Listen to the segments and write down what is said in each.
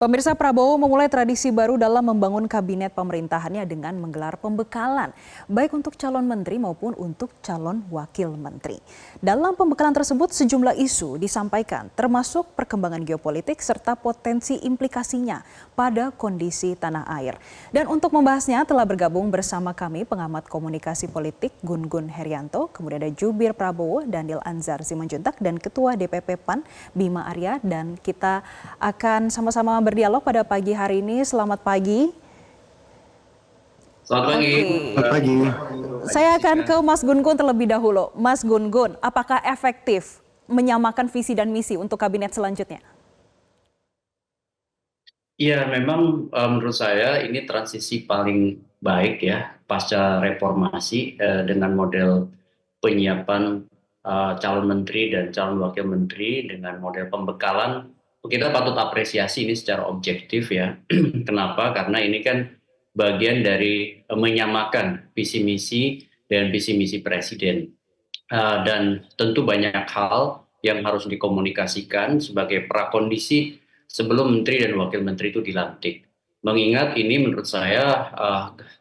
Pemirsa, Prabowo memulai tradisi baru dalam membangun kabinet pemerintahannya dengan menggelar pembekalan, baik untuk calon menteri maupun untuk calon wakil menteri. Dalam pembekalan tersebut sejumlah isu disampaikan, termasuk perkembangan geopolitik serta potensi implikasinya pada kondisi tanah air. Dan untuk membahasnya telah bergabung bersama kami pengamat komunikasi politik Gun Gun Herianto, kemudian ada Jubir Prabowo, Daniel Anzar Simanjuntak, dan Ketua DPP PAN Bima Arya. Dan kita akan sama-sama berdialog pada pagi hari ini. Selamat pagi. Selamat pagi. Selamat pagi. Saya akan ke Mas Gun Gun terlebih dahulu. Mas Gun Gun, apakah efektif menyamakan visi dan misi untuk kabinet selanjutnya? Iya, memang menurut saya ini transisi paling baik ya pasca reformasi dengan model penyiapan calon menteri dan calon wakil menteri dengan model pembekalan. Kita patut apresiasi ini secara objektif ya. Kenapa? Karena ini kan bagian dari menyamakan visi misi dan visi misi presiden. Dan tentu banyak hal yang harus dikomunikasikan sebagai prakondisi sebelum menteri dan wakil menteri itu dilantik. Mengingat ini menurut saya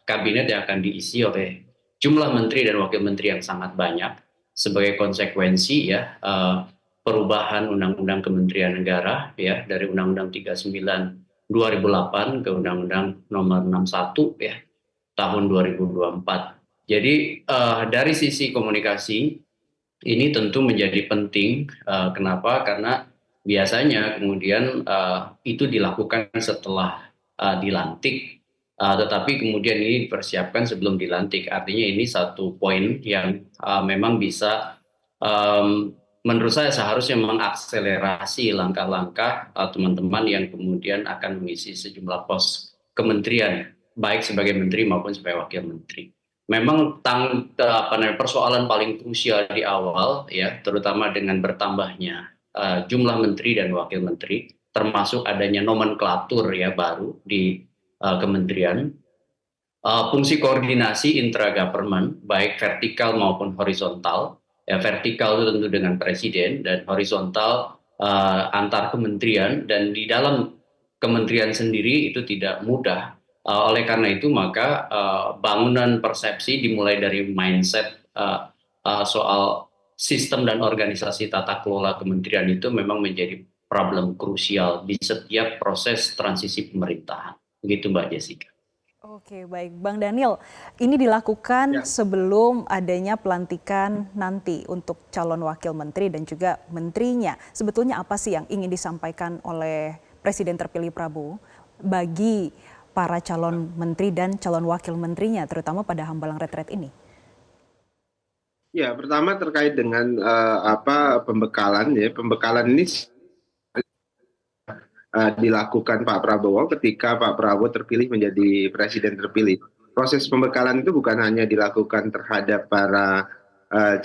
kabinet yang akan diisi oleh jumlah menteri dan wakil menteri yang sangat banyak sebagai konsekuensi ya perubahan Undang-Undang Kementerian Negara ya dari Undang-Undang 39 2008 ke Undang-Undang Nomor 61 ya tahun 2024. Jadi dari sisi komunikasi ini tentu menjadi penting. Kenapa? Karena biasanya kemudian itu dilakukan setelah dilantik, tetapi kemudian ini dipersiapkan sebelum dilantik. Artinya ini satu poin yang memang bisa, menurut saya seharusnya mengakselerasi langkah-langkah teman-teman yang kemudian akan mengisi sejumlah pos kementerian, baik sebagai menteri maupun sebagai wakil menteri. Memang persoalan paling krusial di awal ya, terutama dengan bertambahnya jumlah menteri dan wakil menteri, termasuk adanya nomenklatur ya baru di kementerian. Fungsi koordinasi intra-government, baik vertikal maupun horizontal. Ya, vertikal itu tentu dengan presiden dan horizontal antar kementerian, dan di dalam kementerian sendiri itu tidak mudah. Oleh karena itu maka bangunan persepsi dimulai dari mindset soal sistem dan organisasi tata kelola kementerian itu memang menjadi problem krusial di setiap proses transisi pemerintahan. Begitu Mbak Jessica. Oke, baik. Bang Daniel, ini dilakukan sebelum adanya pelantikan nanti untuk calon wakil menteri dan juga menterinya. Sebetulnya apa sih yang ingin disampaikan oleh Presiden terpilih Prabowo bagi para calon menteri dan calon wakil menterinya, terutama pada hambalang retret ini? Ya, pertama terkait dengan pembekalan ya. Pembekalan ini dilakukan Pak Prabowo ketika Pak Prabowo terpilih menjadi presiden terpilih. Proses pembekalan itu bukan hanya dilakukan terhadap para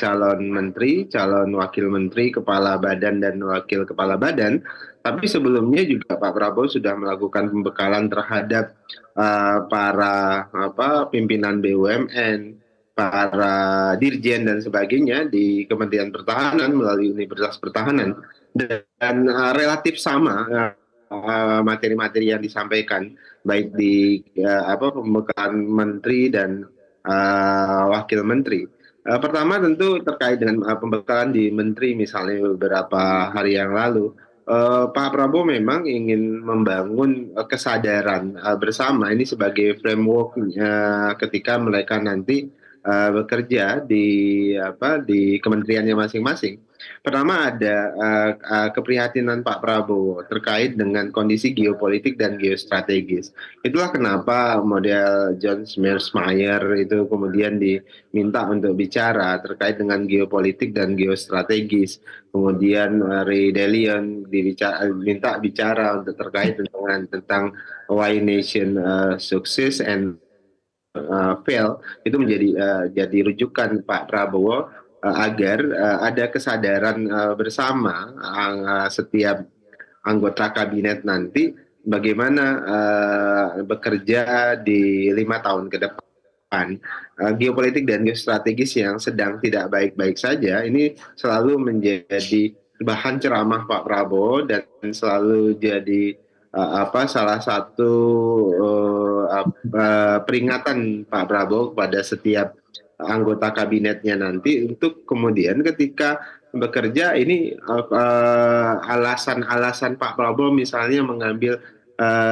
calon menteri, calon wakil menteri, kepala badan dan wakil kepala badan, tapi sebelumnya juga Pak Prabowo sudah melakukan pembekalan terhadap para pimpinan BUMN, para dirjen dan sebagainya di Kementerian Pertahanan melalui Universitas Pertahanan, dan relatif sama materi-materi yang disampaikan baik di pembekalan menteri dan wakil menteri. Pertama tentu terkait dengan pembekalan di menteri, misalnya beberapa hari yang lalu Pak Prabowo memang ingin membangun kesadaran bersama ini sebagai framework ketika mereka nanti bekerja di kementeriannya masing-masing. Pertama ada keprihatinan Pak Prabowo terkait dengan kondisi geopolitik dan geostrategis. Itulah kenapa model John Mearsheimer itu kemudian diminta untuk bicara terkait dengan geopolitik dan geostrategis. Kemudian Ray Dalio diminta bicara untuk terkait dengan tentang why nation success and fail. Itu jadi rujukan Pak Prabowo agar ada kesadaran bersama setiap anggota kabinet nanti bagaimana bekerja di 5 tahun ke depan. Geopolitik dan geostrategis yang sedang tidak baik-baik saja ini selalu menjadi bahan ceramah Pak Prabowo dan selalu jadi salah satu peringatan Pak Prabowo kepada setiap anggota kabinetnya nanti untuk kemudian ketika bekerja ini alasan-alasan Pak Prabowo misalnya mengambil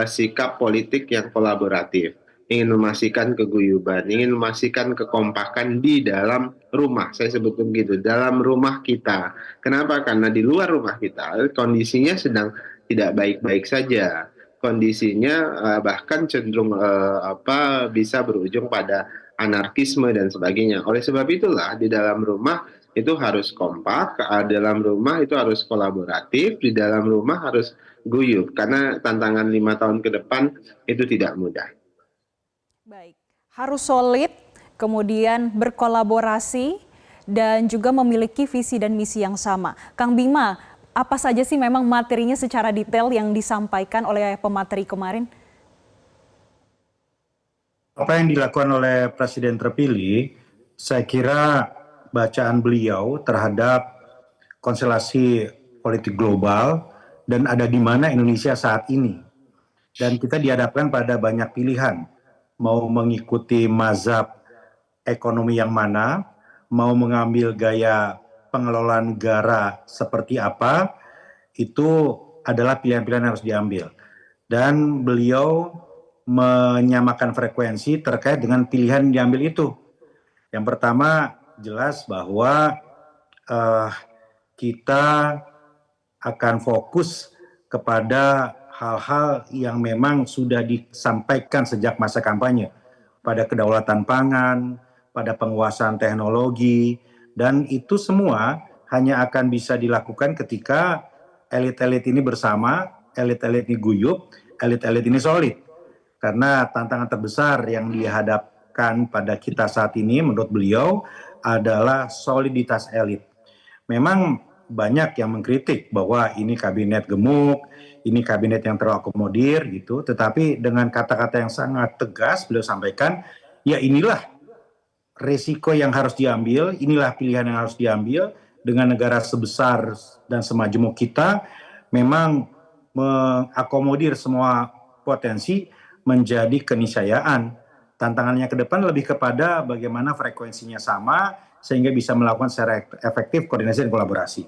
sikap politik yang kolaboratif, ingin memastikan keguyuban, ingin memastikan kekompakan di dalam rumah, saya sebut begitu, dalam rumah kita. Kenapa? Karena di luar rumah kita kondisinya sedang tidak baik-baik saja. Kondisinya bahkan cenderung bisa berujung pada anarkisme dan sebagainya. Oleh sebab itulah di dalam rumah itu harus kompak, dalam rumah itu harus kolaboratif, di dalam rumah harus guyup karena tantangan 5 tahun ke depan itu tidak mudah. Baik, harus solid, kemudian berkolaborasi, dan juga memiliki visi dan misi yang sama. Kang Bima, apa saja sih memang materinya secara detail yang disampaikan oleh pemateri kemarin? Apa yang dilakukan oleh Presiden terpilih, saya kira bacaan beliau terhadap konstelasi politik global dan ada di mana Indonesia saat ini. Dan kita dihadapkan pada banyak pilihan, mau mengikuti mazhab ekonomi yang mana, mau mengambil gaya pengelolaan negara seperti apa, itu adalah pilihan-pilihan yang harus diambil. Dan beliau menyamakan frekuensi terkait dengan pilihan yang diambil itu. Yang pertama jelas bahwa kita akan fokus kepada hal-hal yang memang sudah disampaikan sejak masa kampanye, pada kedaulatan pangan, pada penguasaan teknologi, dan itu semua hanya akan bisa dilakukan ketika elit-elit ini bersama, elit-elit ini guyup, elit-elit ini solid. Karena tantangan terbesar yang dihadapkan pada kita saat ini menurut beliau adalah soliditas elit. Memang banyak yang mengkritik bahwa ini kabinet gemuk, ini kabinet yang terakomodir gitu, tetapi dengan kata-kata yang sangat tegas beliau sampaikan, ya inilah resiko yang harus diambil, inilah pilihan yang harus diambil dengan negara sebesar dan semajemuk kita, memang mengakomodir semua potensi menjadi keniscayaan. Tantangannya ke depan lebih kepada bagaimana frekuensinya sama sehingga bisa melakukan secara efektif koordinasi dan kolaborasi.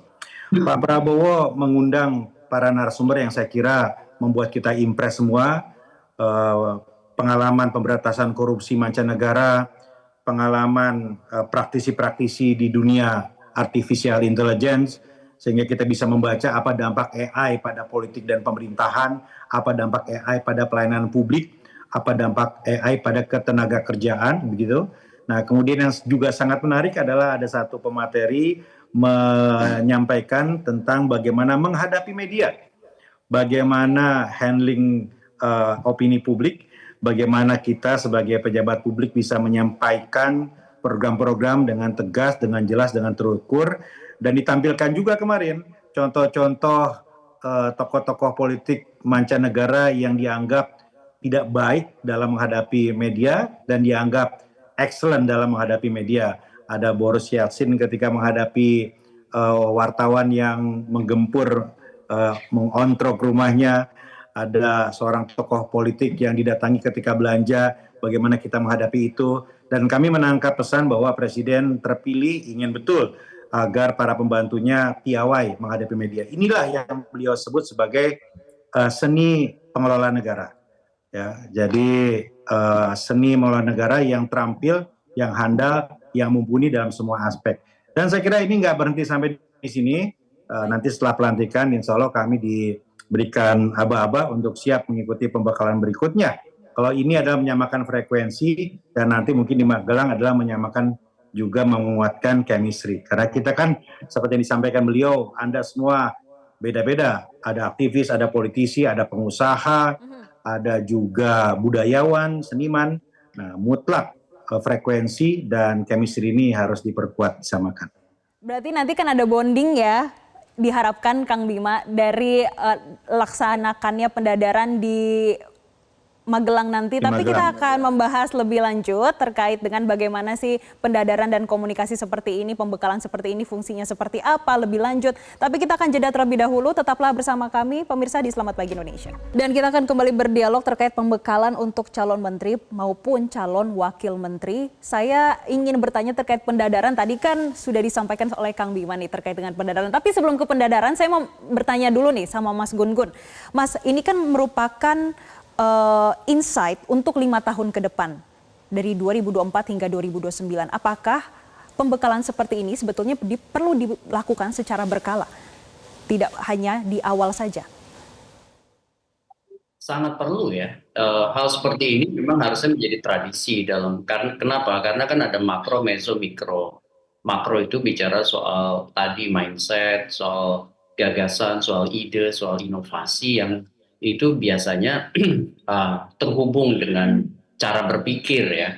Pak Prabowo mengundang para narasumber yang saya kira membuat kita impress semua, pengalaman pemberantasan korupsi mancanegara, pengalaman praktisi-praktisi di dunia artificial intelligence, sehingga kita bisa membaca apa dampak AI pada politik dan pemerintahan, apa dampak AI pada pelayanan publik, apa dampak AI pada ketenaga kerjaan, begitu. Nah, kemudian yang juga sangat menarik adalah ada satu pemateri menyampaikan tentang bagaimana menghadapi media, bagaimana handling opini publik, bagaimana kita sebagai pejabat publik bisa menyampaikan program-program dengan tegas, dengan jelas, dengan terukur, dan ditampilkan juga kemarin contoh-contoh tokoh-tokoh politik mancanegara yang dianggap tidak baik dalam menghadapi media dan dianggap excellent dalam menghadapi media. Ada Boris Yeltsin ketika menghadapi wartawan yang menggempur, mengontrol rumahnya. Ada seorang tokoh politik yang didatangi ketika belanja, bagaimana kita menghadapi itu. Dan kami menangkap pesan bahwa Presiden terpilih ingin betul agar para pembantunya piawai menghadapi media. Inilah yang beliau sebut sebagai seni pengelola negara. Ya, jadi seni mengelola negara yang terampil, yang handal, yang mumpuni dalam semua aspek. Dan saya kira ini nggak berhenti sampai di sini. Nanti setelah pelantikan, insya Allah kami diberikan aba-aba untuk siap mengikuti pembekalan berikutnya. Kalau ini adalah menyamakan frekuensi, dan nanti mungkin di Magelang adalah menyamakan juga menguatkan chemistry. Karena kita kan seperti yang disampaikan beliau, Anda semua beda-beda. Ada aktivis, ada politisi, ada pengusaha, ada juga budayawan, seniman. Nah, mutlak frekuensi dan chemistry ini harus diperkuat, disamakan. Berarti nanti kan ada bonding ya, diharapkan Kang Bima dari laksanakannya pendadaran di Magelang nanti, Di tapi kita Magelang. akan membahas lebih lanjut terkait dengan bagaimana sih pendadaran dan komunikasi seperti ini, pembekalan seperti ini, fungsinya seperti apa lebih lanjut. Tapi kita akan jeda terlebih dahulu, tetaplah bersama kami pemirsa di Selamat Pagi Indonesia. Dan kita akan kembali berdialog terkait pembekalan untuk calon menteri maupun calon wakil menteri. Saya ingin bertanya terkait pendadaran, tadi kan sudah disampaikan oleh Kang Bima nih terkait dengan pendadaran. Tapi sebelum ke pendadaran, saya mau bertanya dulu nih sama Mas Gun Gun. Mas, ini kan merupakan insight untuk 5 tahun ke depan dari 2024 hingga 2029. Apakah pembekalan seperti ini sebetulnya perlu dilakukan secara berkala, tidak hanya di awal saja? Sangat perlu ya. Hal seperti ini memang harusnya menjadi tradisi kenapa? Karena kan ada makro, meso, mikro. Makro itu bicara soal tadi mindset, soal gagasan, soal ide, soal inovasi yang itu biasanya terhubung dengan cara berpikir ya.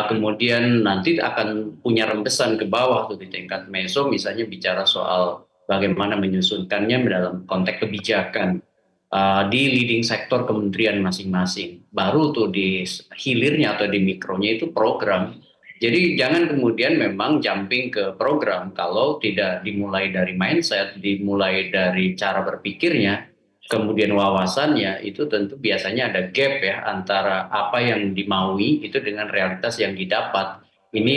Kemudian nanti akan punya rembesan ke bawah tuh di tingkat meso, misalnya bicara soal bagaimana menyusunkannya dalam konteks kebijakan di leading sektor kementerian masing-masing. Baru tuh di hilirnya atau di mikronya itu program. Jadi jangan kemudian memang jumping ke program kalau tidak dimulai dari mindset, dimulai dari cara berpikirnya, kemudian wawasannya, itu tentu biasanya ada gap ya antara apa yang dimaui itu dengan realitas yang didapat. Ini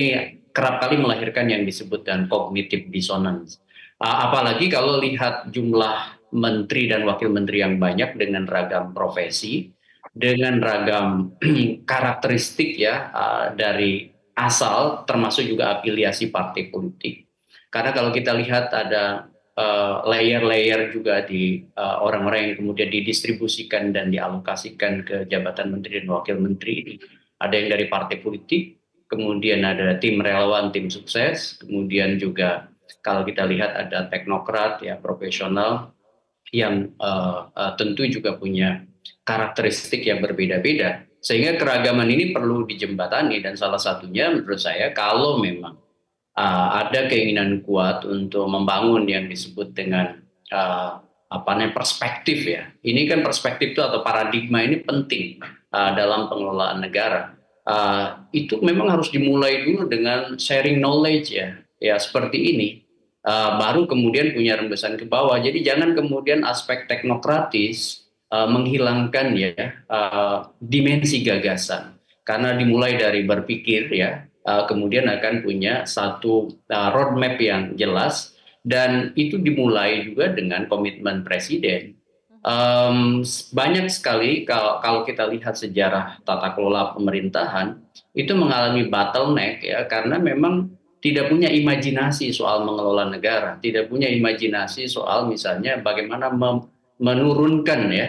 kerap kali melahirkan yang disebut dengan cognitive dissonance. Apalagi kalau lihat jumlah menteri dan wakil menteri yang banyak dengan ragam profesi, dengan ragam karakteristik ya dari asal, termasuk juga afiliasi partai politik. Karena kalau kita lihat ada layer-layer juga di orang-orang yang kemudian didistribusikan dan dialokasikan ke jabatan menteri dan wakil menteri ini. Ada yang dari partai politik, kemudian ada tim relawan, tim sukses, kemudian juga kalau kita lihat ada teknokrat ya profesional yang tentu juga punya karakteristik yang berbeda-beda. Sehingga keragaman ini perlu dijembatani dan salah satunya menurut saya kalau memang ada keinginan kuat untuk membangun yang disebut dengan perspektif ya. Ini kan perspektif itu atau paradigma ini penting dalam pengelolaan negara. Itu memang harus dimulai dulu dengan sharing knowledge ya, ya seperti ini. Baru kemudian punya rembesan ke bawah. Jadi jangan kemudian aspek teknokratis menghilangkan ya dimensi gagasan. Karena dimulai dari berpikir ya, kemudian akan punya satu roadmap yang jelas dan itu dimulai juga dengan komitmen presiden. Banyak sekali kalau kita lihat sejarah tata kelola pemerintahan itu mengalami bottleneck ya karena memang tidak punya imajinasi soal mengelola negara, tidak punya imajinasi soal misalnya bagaimana menurunkan ya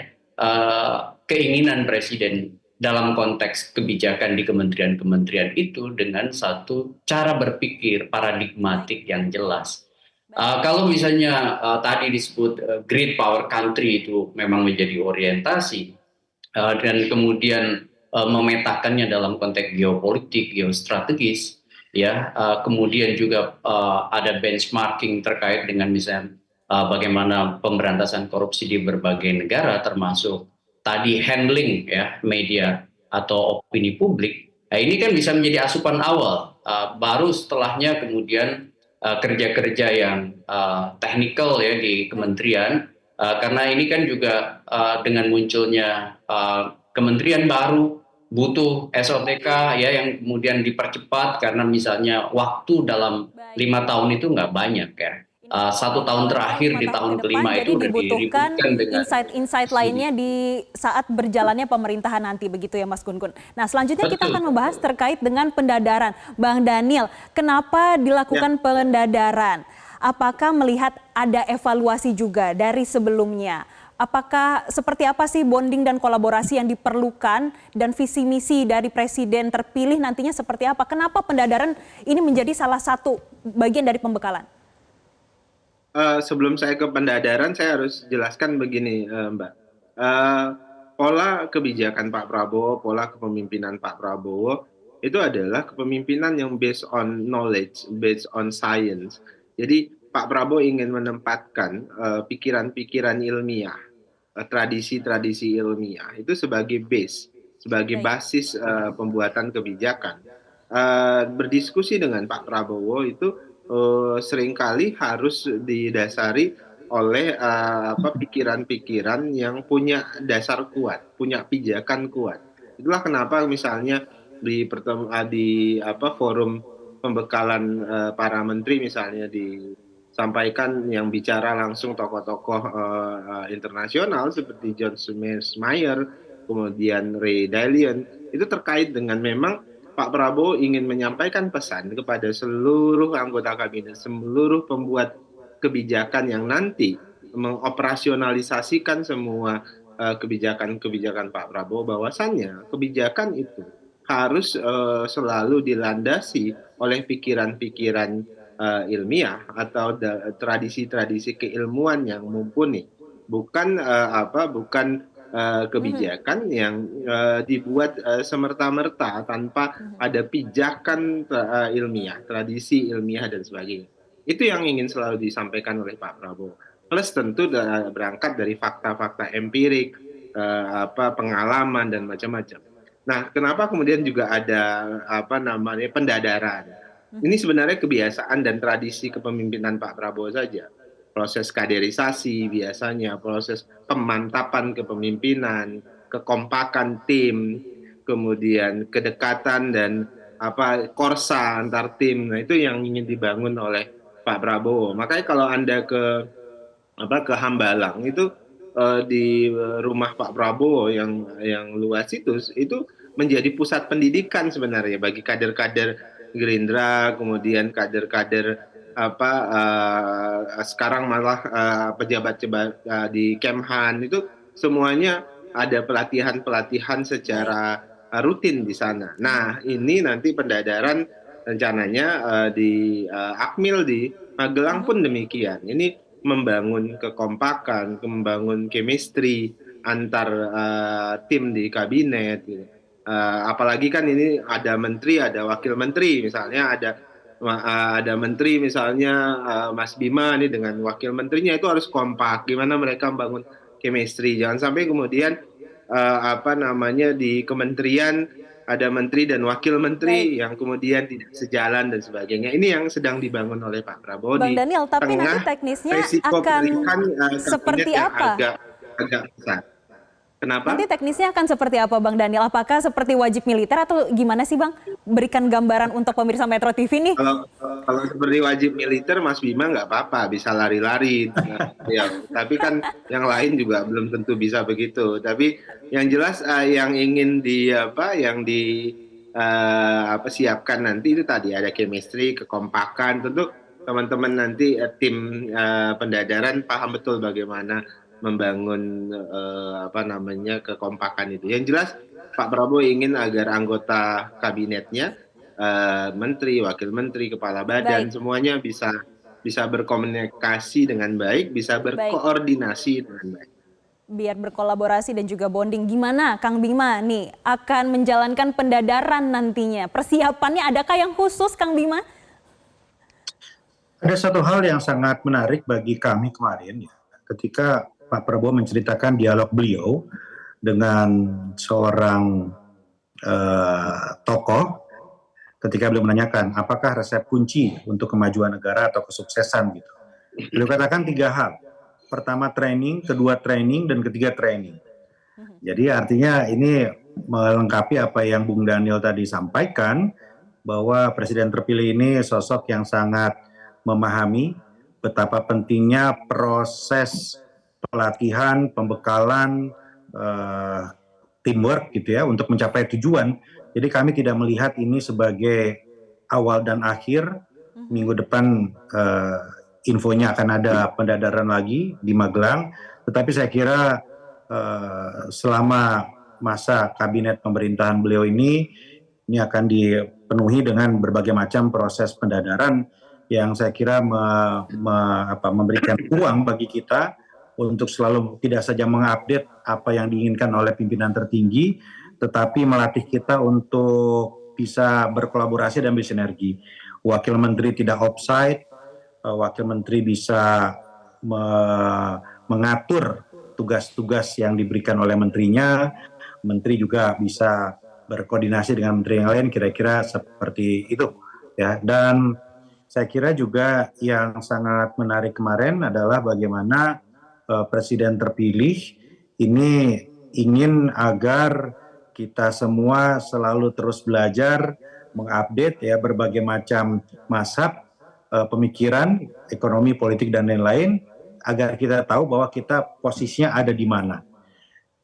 keinginan presiden dalam konteks kebijakan di kementerian-kementerian itu dengan satu cara berpikir paradigmatik yang jelas. Kalau misalnya tadi disebut great power country itu memang menjadi orientasi dan kemudian memetakannya dalam konteks geopolitik, geostrategis, ya, kemudian juga ada benchmarking terkait dengan misalnya bagaimana pemberantasan korupsi di berbagai negara termasuk tadi handling ya media atau opini publik. Nah, ini kan bisa menjadi asupan awal. Baru setelahnya kemudian kerja-kerja yang teknikal ya di kementerian. Karena ini kan juga dengan munculnya kementerian baru butuh SOTK ya yang kemudian dipercepat karena misalnya waktu dalam 5 tahun itu nggak banyak ya. 1 tahun terakhir di tahun kelima itu udah dibutuhkan diributkan dengan insight-insight lainnya di saat berjalannya pemerintahan nanti begitu ya Mas Gun Gun. Nah selanjutnya kita akan membahas terkait dengan pendadaran. Bang Daniel, kenapa dilakukan pendadaran? Apakah melihat ada evaluasi juga dari sebelumnya? Apakah seperti apa sih bonding dan kolaborasi yang diperlukan dan visi misi dari presiden terpilih nantinya seperti apa? Kenapa pendadaran ini menjadi salah satu bagian dari pembekalan? Sebelum saya ke pendadaran, saya harus jelaskan begini, Mbak. Pola kebijakan Pak Prabowo, pola kepemimpinan Pak Prabowo itu adalah kepemimpinan yang based on knowledge, based on science. Jadi Pak Prabowo ingin menempatkan pikiran-pikiran ilmiah, tradisi-tradisi ilmiah itu sebagai base sebagai Baik. basis pembuatan kebijakan. Berdiskusi dengan Pak Prabowo itu seringkali harus didasari oleh pikiran-pikiran yang punya dasar kuat, punya pijakan kuat. Itulah kenapa misalnya di forum pembekalan para menteri misalnya disampaikan yang bicara langsung tokoh-tokoh internasional seperti John Mearsheimer, kemudian Ray Dalio, itu terkait dengan memang Pak Prabowo ingin menyampaikan pesan kepada seluruh anggota kabinet, seluruh pembuat kebijakan yang nanti mengoperasionalisasikan semua kebijakan-kebijakan Pak Prabowo, bahwasannya kebijakan itu harus selalu dilandasi oleh pikiran-pikiran ilmiah atau tradisi-tradisi keilmuan yang mumpuni, bukan kebijakan yang dibuat semerta-merta tanpa ada pijakan ilmiah, tradisi ilmiah dan sebagainya. Itu yang ingin selalu disampaikan oleh Pak Prabowo. Plus tentu berangkat dari fakta-fakta empirik, pengalaman dan macam-macam. Nah, kenapa kemudian juga ada pendadaran? Ini sebenarnya kebiasaan dan tradisi kepemimpinan Pak Prabowo saja. Proses kaderisasi biasanya, proses pemantapan kepemimpinan, kekompakan tim, kemudian kedekatan dan korsa antar tim. Nah, itu yang ingin dibangun oleh Pak Prabowo. Makanya kalau Anda ke Hambalang itu di rumah Pak Prabowo yang luas itu menjadi pusat pendidikan sebenarnya bagi kader-kader Gerindra, kemudian kader-kader sekarang malah pejabat-pejabat di Kemhan, itu semuanya ada pelatihan-pelatihan secara rutin di sana. Nah, ini nanti pendadaran rencananya di Akmil di Magelang pun demikian. Ini membangun kekompakan, membangun chemistry antar tim di kabinet. Gitu. Apalagi kan ini ada menteri, ada wakil menteri, misalnya ada menteri misalnya Mas Bima ini dengan wakil menterinya itu harus kompak. Gimana mereka membangun chemistry? Jangan sampai kemudian di kementerian ada menteri dan wakil menteri yang kemudian tidak sejalan dan sebagainya. Ini yang sedang dibangun oleh Pak Prabowo Bang di Daniel, tapi nanti tengah teknisnya resiko akan pilihan seperti kabinet yang apa? agak besar. Kenapa? Nanti teknisnya akan seperti apa Bang Daniel? Apakah seperti wajib militer atau gimana sih Bang? Berikan gambaran untuk pemirsa Metro TV nih. Kalau seperti wajib militer, Mas Bima nggak apa-apa, bisa lari-lari. Ya, tapi kan yang lain juga belum tentu bisa begitu. Tapi yang jelas yang ingin siapkan nanti itu tadi ada chemistry, kekompakan. Tentu teman-teman nanti tim pendadaran paham betul bagaimana membangun kekompakan itu. Yang jelas Pak Prabowo ingin agar anggota kabinetnya, menteri, wakil menteri, kepala badan, semuanya bisa berkomunikasi dengan baik, bisa berkoordinasi dengan baik. Biar berkolaborasi dan juga bonding. Gimana Kang Bima nih akan menjalankan pendadaran nantinya? Persiapannya adakah yang khusus Kang Bima? Ada satu hal yang sangat menarik bagi kami kemarin ya, ketika Pak Prabowo menceritakan dialog beliau dengan seorang tokoh ketika beliau menanyakan apakah resep kunci untuk kemajuan negara atau kesuksesan gitu. Beliau katakan 3 hal. Pertama training, kedua training, dan ketiga training. Jadi artinya ini melengkapi apa yang Bung Daniel tadi sampaikan, bahwa presiden terpilih ini sosok yang sangat memahami betapa pentingnya proses pelatihan, pembekalan, teamwork gitu ya untuk mencapai tujuan. Jadi kami tidak melihat ini sebagai awal dan akhir. Minggu depan infonya akan ada pendadaran lagi di Magelang. Tetapi saya kira selama masa kabinet pemerintahan beliau ini akan dipenuhi dengan berbagai macam proses pendadaran yang saya kira memberikan ruang bagi kita untuk selalu tidak saja mengupdate apa yang diinginkan oleh pimpinan tertinggi, tetapi melatih kita untuk bisa berkolaborasi dan bersinergi. Wakil Menteri tidak offside, Wakil Menteri bisa mengatur tugas-tugas yang diberikan oleh menterinya, menteri juga bisa berkoordinasi dengan menteri yang lain, kira-kira seperti itu ya. Dan saya kira juga yang sangat menarik kemarin adalah bagaimana presiden terpilih ini ingin agar kita semua selalu terus belajar, mengupdate ya berbagai macam mazhab, pemikiran, ekonomi, politik dan lain-lain, agar kita tahu bahwa kita posisinya ada di mana.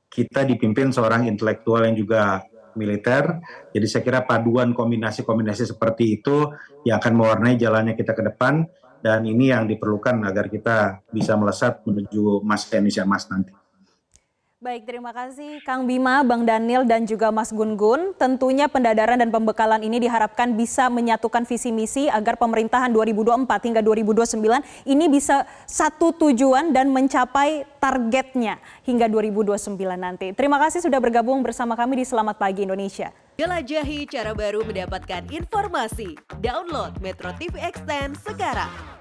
Kita dipimpin seorang intelektual yang juga militer, jadi saya kira paduan kombinasi-kombinasi seperti itu yang akan mewarnai jalannya kita ke depan, dan ini yang diperlukan agar kita bisa melesat menuju masa Indonesia Emas nanti. Baik, terima kasih Kang Bima, Bang Daniel, dan juga Mas Gun-Gun. Tentunya pendadaran dan pembekalan ini diharapkan bisa menyatukan visi misi agar pemerintahan 2024 hingga 2029 ini bisa satu tujuan dan mencapai targetnya hingga 2029 nanti. Terima kasih sudah bergabung bersama kami di Selamat Pagi Indonesia. Jelajahi cara baru mendapatkan informasi. Download Metro TV Extend sekarang.